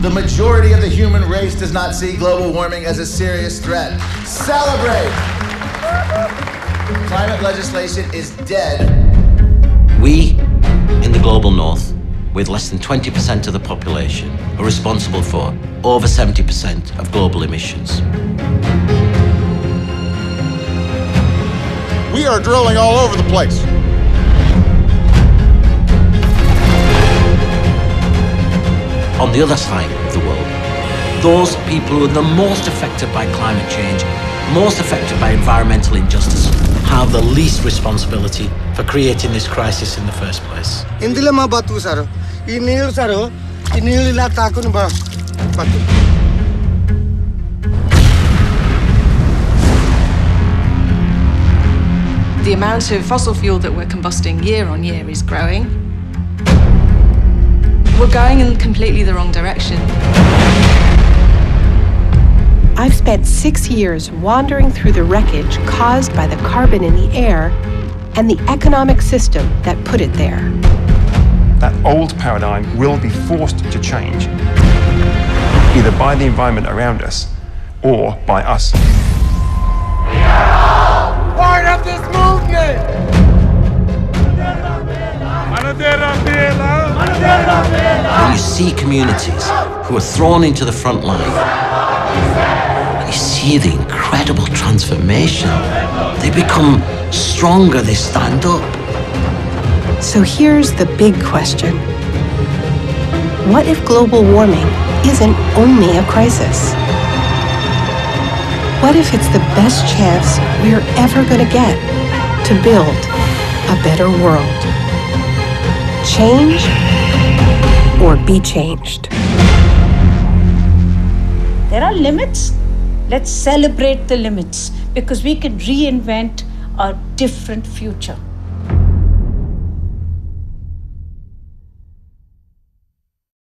The majority of the human race does not see global warming as a serious threat. Celebrate! Climate legislation is dead. We, in the global north, with less than 20% of the population, are responsible for over 70% of global emissions. We are drilling all over the place. On the other side of the world, those people who are the most affected by climate change, most affected by environmental injustice, have the least responsibility for creating this crisis in the first place. The amount of fossil fuel that we're combusting year on year is growing. We're going in completely the wrong direction. I've spent 6 years wandering through the wreckage caused by the carbon in the air and the economic system that put it there. That old paradigm will be forced to change, either by the environment around us or by us. We are all part of this movement! When you see communities who are thrown into the front line, and you see the incredible transformation, they become stronger, they stand up. So here's the big question. What if global warming isn't only a crisis? What if it's the best chance we're ever going to get to build a better world? Change or be changed? There are limits. Let's celebrate the limits because we can reinvent a different future.